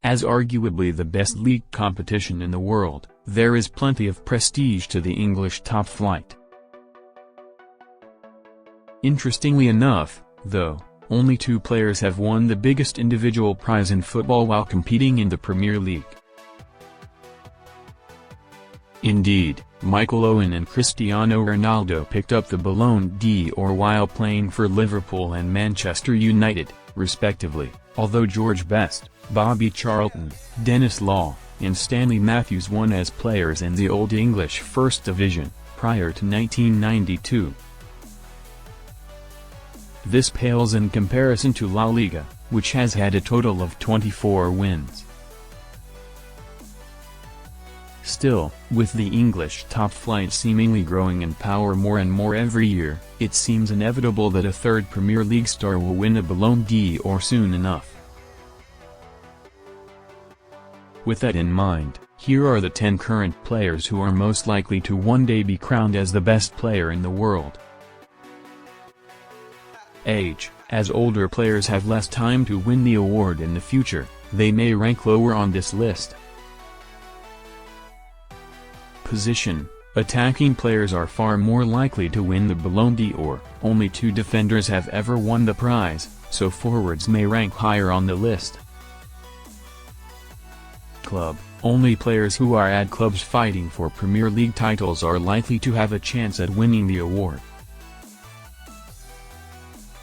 As arguably the best league competition in the world, there is plenty of prestige to the English top flight. Interestingly enough, though, only 2 players have won the biggest individual prize in football while competing in the Premier League. Indeed, Owen and Cristiano Ronaldo picked up the Ballon d'Or while playing for Liverpool and Manchester United, respectively, although George Best, Bobby Charlton, Denis Law, and Stanley Matthews won as players in the Old English First Division, prior to 1992. This pales in comparison to La Liga, which has had a total of 24 wins. Still, with the English top flight seemingly growing in power more and more every year, it seems inevitable that a third Premier League star will win a Ballon d'Or soon enough. With that in mind, here are the 10 current players who are most likely to one day be crowned as the best player in the world. Age: as older players have less time to win the award in the future, they may rank lower on this list. Position: attacking players are far more likely to win the Ballon d'Or, only 2 defenders have ever won the prize, so forwards may rank higher on the list. Club: only players who are at clubs fighting for Premier League titles are likely to have a chance at winning the award.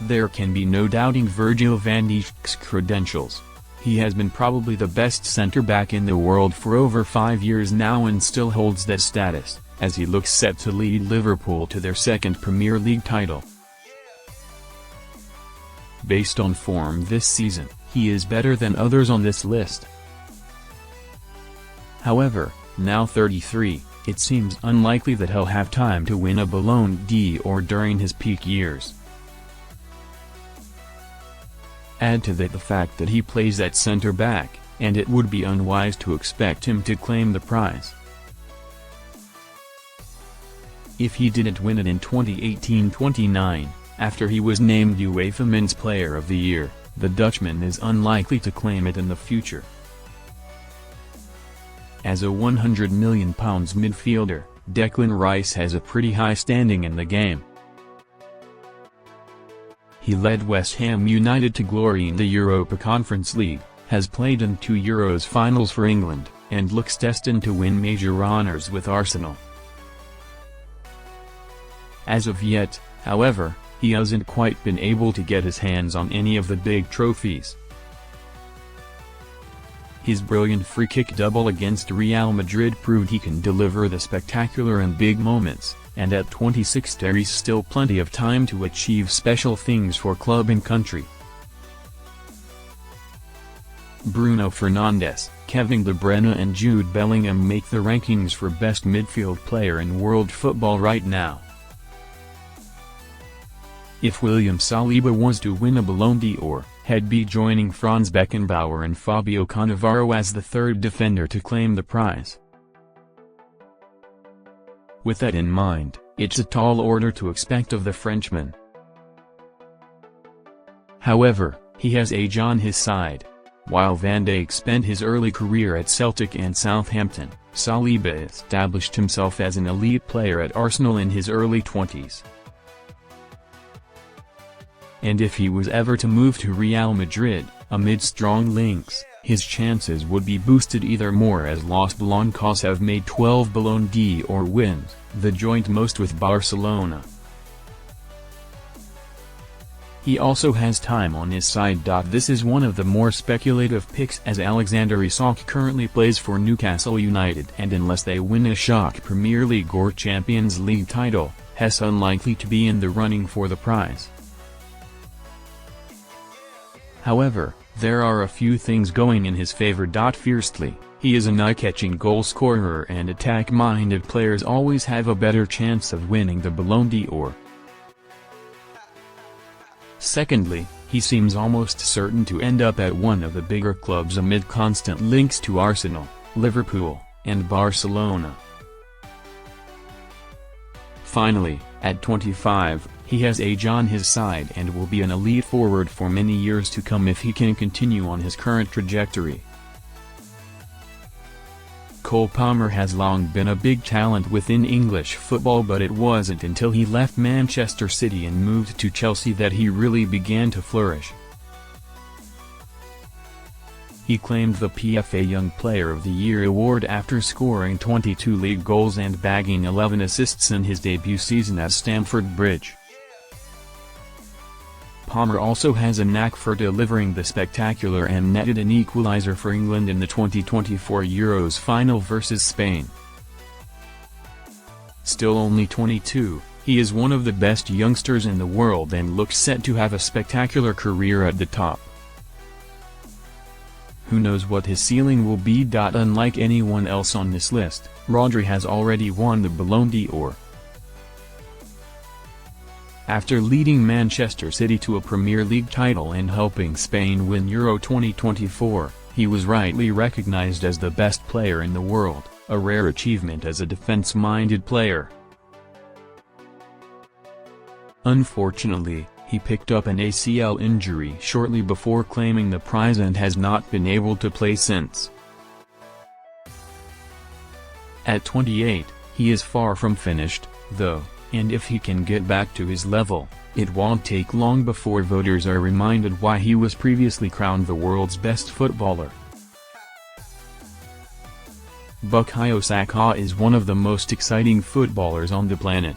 There can be no doubting Virgil van Dijk's credentials. He has been probably the best centre-back in the world for over 5 years now and still holds that status, as he looks set to lead Liverpool to their 2nd Premier League title. Based on form this season, he is better than others on this list. However, now 33, it seems unlikely that he'll have time to win a Ballon d'Or during his peak years. Add to that the fact that he plays at centre-back, and it would be unwise to expect him to claim the prize. If he didn't win it in 2018-29, after he was named UEFA Men's Player of the Year, the Dutchman is unlikely to claim it in the future. As a £100 million midfielder, Declan Rice has a pretty high standing in the game. He led West Ham United to glory in the Europa Conference League, has played in 2 Euros finals for England, and looks destined to win major honours with Arsenal. As of yet, however, he hasn't quite been able to get his hands on any of the big trophies. His brilliant free-kick double against Real Madrid proved he can deliver the spectacular and big moments, and at 26 there is still plenty of time to achieve special things for club and country. Bruno Fernandes, Kevin De Bruyne and Jude Bellingham make the rankings for best midfield player in world football right now. If William Saliba was to win a Ballon d'Or, he'd be joining Franz Beckenbauer and Fabio Cannavaro as the 3rd defender to claim the prize. With that in mind, it's a tall order to expect of the Frenchman. However, he has age on his side. While Van Dijk spent his early career at Celtic and Southampton, Saliba established himself as an elite player at Arsenal in his early 20s. And if he was ever to move to Real Madrid, amid strong links, his chances would be boosted either more as Los Blancos have made 12 Ballon d'Or wins, the joint most with Barcelona. He also has time on his side. This is one of the more speculative picks as Alexander Isak currently plays for Newcastle United, and unless they win a shock Premier League or Champions League title, he's unlikely to be in the running for the prize. However, there are a few things going in his favor. Firstly, he is an eye-catching goal scorer and attack-minded players always have a better chance of winning the Ballon d'Or. Secondly, he seems almost certain to end up at one of the bigger clubs amid constant links to Arsenal, Liverpool, and Barcelona. Finally, at 25, he has age on his side and will be an elite forward for many years to come if he can continue on his current trajectory. Cole Palmer has long been a big talent within English football, but it wasn't until he left Manchester City and moved to Chelsea that he really began to flourish. He claimed the PFA Young Player of the Year award after scoring 22 league goals and bagging 11 assists in his debut season at Stamford Bridge. Palmer also has a knack for delivering the spectacular and netted an equaliser for England in the 2024 Euros final versus Spain. Still only 22, he is one of the best youngsters in the world and looks set to have a spectacular career at the top. Who knows what his ceiling will be? Unlike anyone else on this list, Rodri has already won the Ballon d'Or. After leading Manchester City to a Premier League title and helping Spain win Euro 2024, he was rightly recognized as the best player in the world, a rare achievement as a defense-minded player. Unfortunately, he picked up an ACL injury shortly before claiming the prize and has not been able to play since. At 28, he is far from finished, though, and if he can get back to his level, it won't take long before voters are reminded why he was previously crowned the world's best footballer. Bukayo Saka is one of the most exciting footballers on the planet.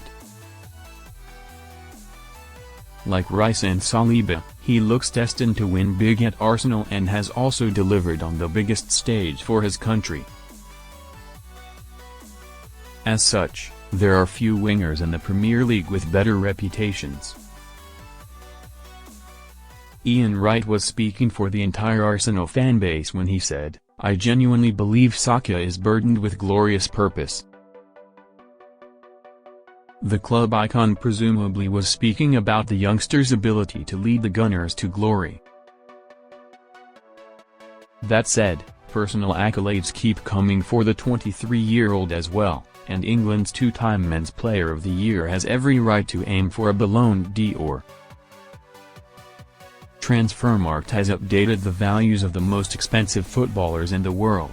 Like Rice and Saliba, he looks destined to win big at Arsenal and has also delivered on the biggest stage for his country. As such, there are few wingers in the Premier League with better reputations. Ian Wright was speaking for the entire Arsenal fanbase when he said, "I genuinely believe Saka is burdened with glorious purpose." The club icon presumably was speaking about the youngster's ability to lead the Gunners to glory. That said, personal accolades keep coming for the 23-year-old as well, and England's two-time Men's Player of the Year has every right to aim for a Ballon d'Or. Transfermarkt has updated the values of the most expensive footballers in the world.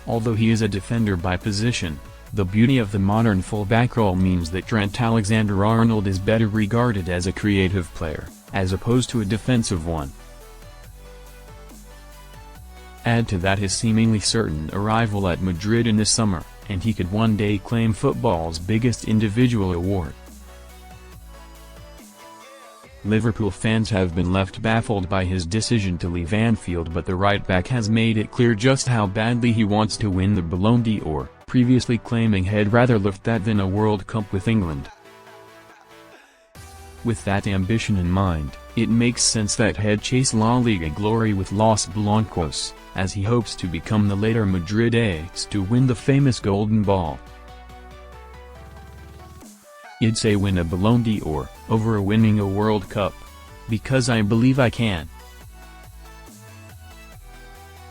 Although he is a defender by position, the beauty of the modern fullback role means that Trent Alexander-Arnold is better regarded as a creative player, as opposed to a defensive one. Add to that his seemingly certain arrival at Madrid in the summer, and he could one day claim football's biggest individual award. Liverpool fans have been left baffled by his decision to leave Anfield, but the right-back has made it clear just how badly he wants to win the Ballon d'Or, previously claiming he'd rather lift that than a World Cup with England. With that ambition in mind, it makes sense that he'd chase La Liga glory with Los Blancos, as he hopes to become the later Madrid ace to win the famous Golden Ball. I'd say win a Ballon d'Or, over winning a World Cup. Because I believe I can.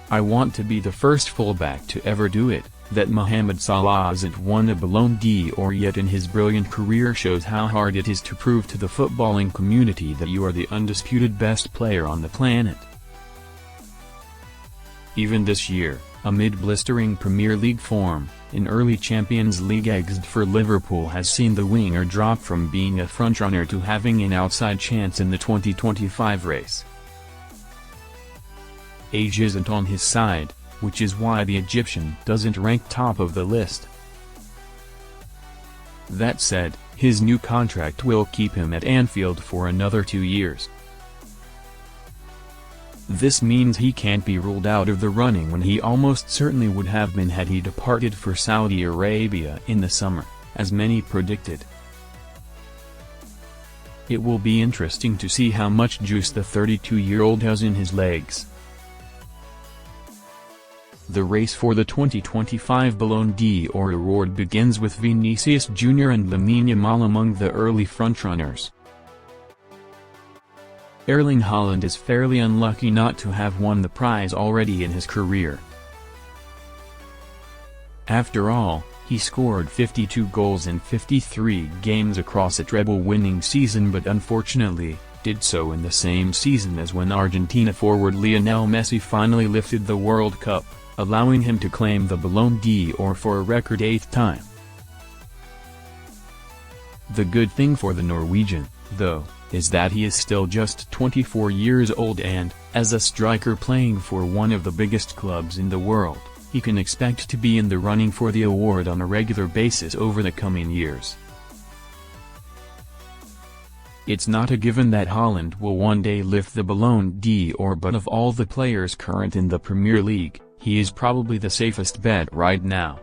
I want to be the first fullback to ever do it. That Mohamed Salah hasn't won a Ballon d'Or yet in his brilliant career shows how hard it is to prove to the footballing community that you are the undisputed best player on the planet. Even this year, amid blistering Premier League form, an early Champions League exit for Liverpool has seen the winger drop from being a frontrunner to having an outside chance in the 2025 race. Age isn't on his side, which is why the Egyptian doesn't rank top of the list. That said, his new contract will keep him at Anfield for another 2 years. This means he can't be ruled out of the running when he almost certainly would have been had he departed for Saudi Arabia in the summer, as many predicted. It will be interesting to see how much juice the 32-year-old has in his legs. The race for the 2025 Ballon d'Or award begins with Vinicius Jr. and Lamine Yamal among the early frontrunners. Erling Haaland is fairly unlucky not to have won the prize already in his career. After all, he scored 52 goals in 53 games across a treble-winning season, but unfortunately, did so in the same season as when Argentina forward Lionel Messi finally lifted the World Cup. allowing him to claim the Ballon d'Or for a record 8th time. The good thing for the Norwegian, though, is that he is still just 24 years old and, as a striker playing for one of the biggest clubs in the world, he can expect to be in the running for the award on a regular basis over the coming years. It's not a given that Haaland will one day lift the Ballon d'Or, but of all the players current in the Premier League, he is probably the safest bet right now.